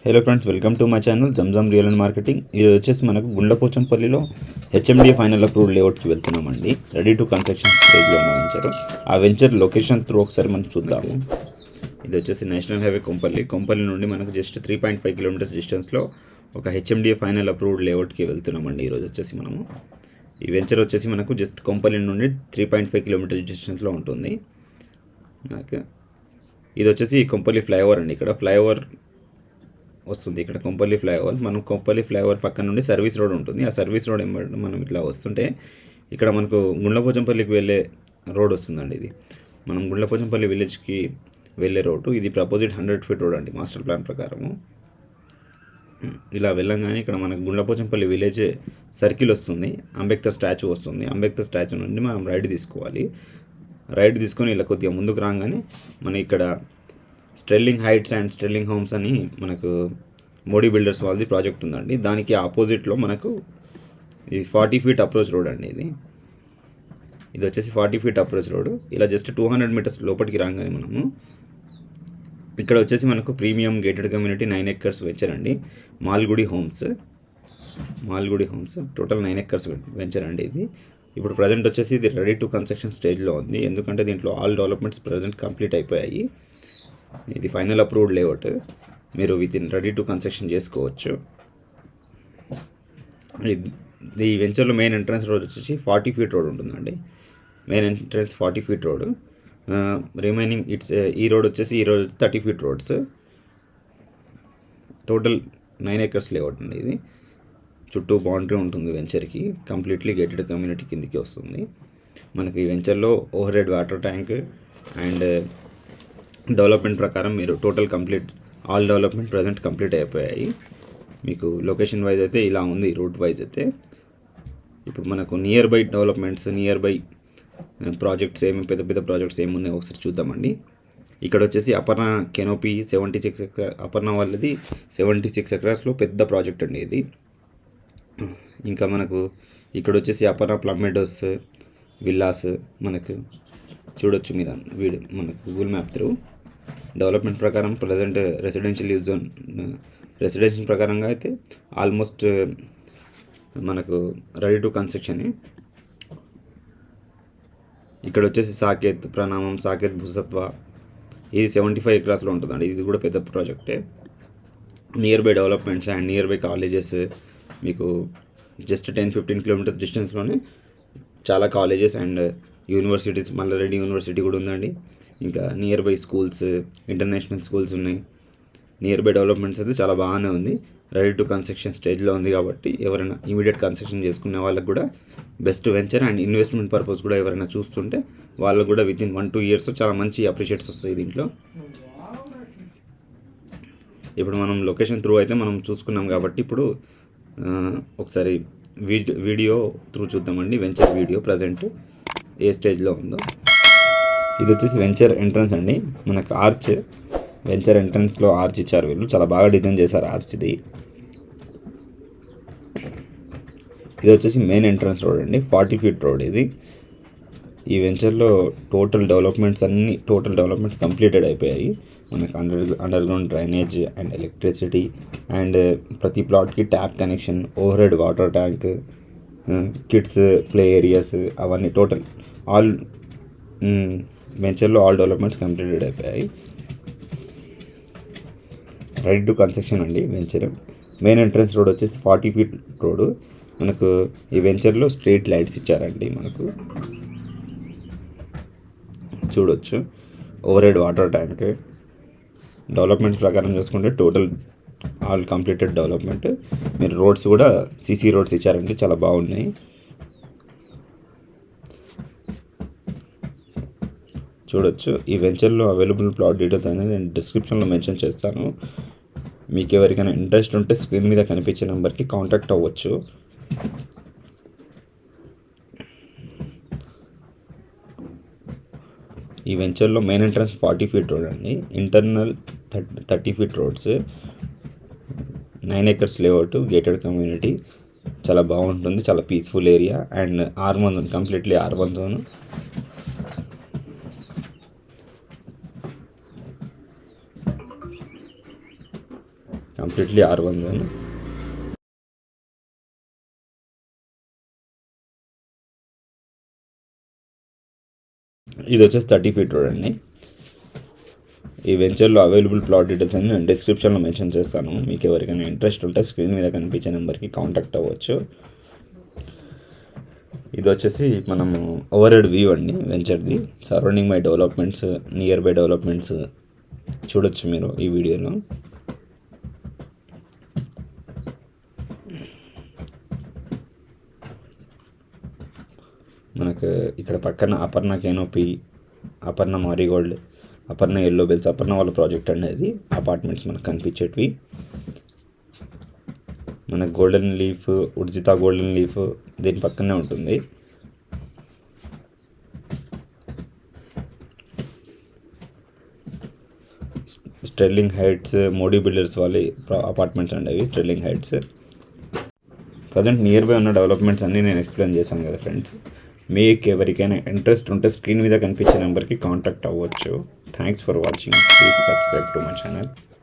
Hello friends, welcome to my channel Zamzam real and marketing. ఇది వచ్చేసి మనకు గుండ్లపోచంపల్లిలో హెచ్ఎండిఏ ఫైనల్ అప్రూవ్డ్ లేఅవుట్కి వెళ్తున్నామండి. రెడీ టు కన్స్ట్రక్షన్ స్టేజ్లో ఉన్న వెంచర్. ఆ వెంచర్ లొకేషన్ త్రూ ఒకసారి మనం చూద్దాము. ఇది వచ్చేసి నేషనల్ హైవే కొంపల్లి నుండి మనకు జస్ట్ 3.5 కిలోమీటర్స్ డిస్టెన్స్లో ఒక హెచ్ఎండిఏ ఫైనల్ అప్రూవ్డ్ లేఅవుట్కి వెళ్తున్నామండి. ఈరోజు వచ్చేసి మనము ఈ వెంచర్ వచ్చేసి మనకు జస్ట్ కొంపల్లి నుండి 3.5 కిలోమీటర్స్ డిస్టెన్స్లో ఉంటుంది. ఇది వచ్చేసి కొంపల్లి ఫ్లైఓవర్ అండి. ఇక్కడ ఫ్లైఓవర్ వస్తుంది. ఇక్కడ కొంపల్లి ఫ్లైఓవర్. మనం కొంపల్లి ఫ్లైఓవర్ పక్కన నుండి సర్వీస్ రోడ్ ఉంటుంది. ఆ సర్వీస్ రోడ్ మనం ఇట్లా వస్తుంటే ఇక్కడ మనకు గుండ్లపోచంపల్లికి వెళ్ళే రోడ్ వస్తుందండి. ఇది మనం గుండ్లపోచంపల్లి విలేజ్కి వెళ్ళే రోడ్డు. ఇది ప్రపోజిట్ 100 ఫీట్ రోడ్ అండి మాస్టర్ ప్లాన్ ప్రకారము. ఇలా వెళ్ళంగానే ఇక్కడ మనకు గుండ్లపోచంపల్లి విలేజ్ సర్కిల్ వస్తుంది. అంబేద్కర్ స్టాచ్యూ వస్తుంది. అంబేద్కర్ స్టాచ్యూ నుండి మనం రైట్ తీసుకోవాలి. రైట్ తీసుకొని ఇలా కొద్దిగా ముందుకు రాగానే మన ఇక్కడ sterling heights and sterling homes అని మనకు మోడీ బిల్డర్స్ వాళ్ళది ప్రాజెక్ట్ ఉందండి. దానికి ఆపోజిట్లో మనకు ఇది 40 ఫీట్ అప్రోచ్ రోడ్ అండి. ఇది వచ్చేసి 40 ఫీట్ అప్రోచ్ రోడ్. ఇలా జస్ట్ 200 మీటర్స్ లోపలికి రాగానే మనము ఇక్కడ వచ్చేసి మనకు premium gated community 9 acres venture అండి. Malgudi homes total 9 acres venture అండి. ఇది ఇప్పుడు ప్రజెంట్ వచ్చేసి ఇది రెడీ టు కన్స్ట్రక్షన్ స్టేజ్లో ఉంది. ఎందుకంటే దీంట్లో ఆల్ డెవలప్మెంట్స్ ప్రజెంట్ కంప్లీట్ అయిపోయాయి. ఇది ఫైనల్ అప్రూవ్డ్ లేఅవుట్. మీరు రెడీ టు కన్స్ట్రక్షన్ చేసుకోవచ్చు. ఈ వెంచర్లో మెయిన్ ఎంట్రన్స్ రోడ్ వచ్చేసి 40 ఫీట్ రోడ్ ఉంటుందండి. Main entrance 40 feet road. Remaining ఈ రోడ్ వచ్చేసి 30 feet roads. Total 9 acres layout అండి. ఇది చుట్టూ బౌండరీ ఉంటుంది వెంచర్కి. కంప్లీట్లీ గేటెడ్ కమ్యూనిటీ కిందికి వస్తుంది. మనకి ఈ వెంచర్లో over head water tank and development ప్రకారం మీరు total complete all development present complete అయిపోయాయి. మీకు లొకేషన్ వైజ్ అయితే ఇలా ఉంది. రూట్ వైజ్ అయితే ఇప్పుడు మనకు near by developments, near by projects పెద్ద పెద్ద ప్రాజెక్ట్స్ ఏమున్నాయో ఒకసారి చూద్దామండి. ఇక్కడ వచ్చేసి అపర్ణ కెనోపీ 76 అపర్ణ వాళ్ళది 76 ఎకరాస్లో పెద్ద ప్రాజెక్ట్ అండి ఇది. ఇంకా మనకు ఇక్కడ వచ్చేసి అపర్ణ ప్లమ్ మెడోస్ విల్లాస్ మనకు చూడొచ్చు మీరు మన గూగుల్ మ్యాప్ త్రూ. డెవలప్మెంట్ ప్రకారం present residential use zone residential ప్రకారంగా అయితే ఆల్మోస్ట్ మనకు రెడీ టు కన్స్ట్రక్షన్. ఇక్కడ వచ్చేసి సాకేత్ ప్రణామం, సాకేత్ భూసత్వ, ఇది 75 ఎకరాస్లో ఉంటుందండి. ఇది కూడా పెద్ద ప్రాజెక్టే. Nearby developments and nearby colleges మీకు జస్ట్ 10-15 కిలోమీటర్స్ డిస్టెన్స్లోనే చాలా colleges and universities, Malla Reddy university కూడా ఉందండి. ఇంకా nearby schools, international schools ఉన్నాయి. నియర్ బై డెవలప్మెంట్స్ అయితే చాలా బాగానే ఉంది. రెడీ టు కన్స్ట్రక్షన్ స్టేజ్లో ఉంది కాబట్టి ఎవరైనా ఇమీడియట్ కన్స్ట్రక్షన్ చేసుకునే వాళ్ళకి కూడా best venture. And investment purpose కూడా ఎవరైనా చూస్తుంటే వాళ్ళకు కూడా వితిన్ 1-2 ఇయర్స్లో చాలా మంచి అప్రిషియేట్స్ వస్తాయి దీంట్లో. ఇప్పుడు మనం లొకేషన్ త్రూ అయితే మనం చూసుకున్నాం కాబట్టి ఇప్పుడు ఒకసారి వీడియో త్రూ చూద్దామండి. వెంచర్ వీడియో ప్రజెంట్ ఏ స్టేజ్లో ఉందో. ఇది వచ్చేసి వెంచర్ ఎంట్రన్స్ అండి. మనకు ఆర్చ్, వెంచర్ ఎంట్రన్స్లో ఆర్చ్ ఇచ్చారు వీళ్ళు. చాలా బాగా డిజైన్ చేశారు ఆర్చ్ది. ఇది వచ్చేసి మెయిన్ ఎంట్రన్స్ రోడ్ అండి. 40 ఫీట్ రోడ్ ఇది. ఈ వెంచర్లో టోటల్ డెవలప్మెంట్స్ కంప్లీటెడ్ అయిపోయాయి. మనకు underground drainage and electricity and ప్రతి ప్లాట్కి tap connection, overhead water tank, kids play areas అవన్నీ టోటల్ ఆల్ వెంచర్లో ఆల్ డెవలప్మెంట్స్ కంప్లీటెడ్ అయిపోయాయి. రెడీ టు కన్స్ట్రక్షన్ అండి వెంచర్. మెయిన్ ఎంట్రన్స్ రోడ్ వచ్చేసి 40 ఫీట్ రోడ్. మనకు ఈ వెంచర్లో స్ట్రీట్ లైట్స్ ఇచ్చారండి. మనకు చూడొచ్చు over head water tank. Development ప్రకారం చూసుకుంటే టోటల్ ఆల్ కంప్లీటెడ్ డెవలప్మెంట్. మీరు రోడ్స్ కూడా సీసీ రోడ్స్ ఇచ్చారండి, చాలా బాగున్నాయి. చూడొచ్చు. ఈ వెంచర్లో అవైలబుల్ ప్లాట్ డీటెయిల్స్ అనేది నేను డిస్క్రిప్షన్లో మెన్షన్ చేస్తాను. మీకు ఎవరికైనా ఇంట్రెస్ట్ ఉంటే స్క్రీన్ మీద కనిపించే నెంబర్కి కాంటాక్ట్ అవ్వచ్చు. ఈ వెంచర్లో మెయిన్ ఎంట్రన్స్ 40 ఫీట్ రోడ్ అండి. Internal 30 feet roads. 9 acres layout, gated community. చాలా బాగుంటుంది, చాలా peaceful area. And R1 completely R1 zone. Completely R1 zone. ఇది వచ్చేసి 30 feet రోడ్ అండి. ఈ వెంచర్లో అవైలబుల్ ప్లాట్ డీటెయిల్స్ అన్ని నేను డిస్క్రిప్షన్లో మెన్షన్ చేస్తాను. మీకు ఎవరికైనా ఇంట్రెస్ట్ ఉంటే స్క్రీన్ మీద కనిపించే నెంబర్కి కాంటాక్ట్ అవ్వచ్చు. ఇది వచ్చేసి మనము ఓవర్ హెడ్ వ్యూ అండి వెంచర్ది. Surrounding by developments, nearby developments చూడొచ్చు మీరు ఈ వీడియోలో. మనకు ఇక్కడ పక్కన Aparna Canopy, Aparna Marigold, Aparna Yellow Bells, Aparna వాళ్ళ ప్రాజెక్ట్ అండి అది. అపార్ట్మెంట్స్ మనకు కనిపించేటివి. మన Golden Leaf, Urjita Golden Leaf దీని పక్కనే ఉంటుంది. స్టెర్లింగ్ హైట్స్ మోడీ బిల్డర్స్ వాళ్ళ అపార్ట్మెంట్స్ అండి అవి, Sterling Heights. Present nearby ఉన్న డెవలప్మెంట్స్ అన్నీ నేను ఎక్స్ప్లెయిన్ చేశాను కదా ఫ్రెండ్స్. మీకు ఎవరికైనా ఇంట్రెస్ట్ ఉంటే స్క్రీన్ మీద కనిపించే నెంబర్కి కాంటాక్ట్ అవ్వచ్చు. Thanks for watching. Please subscribe to my channel.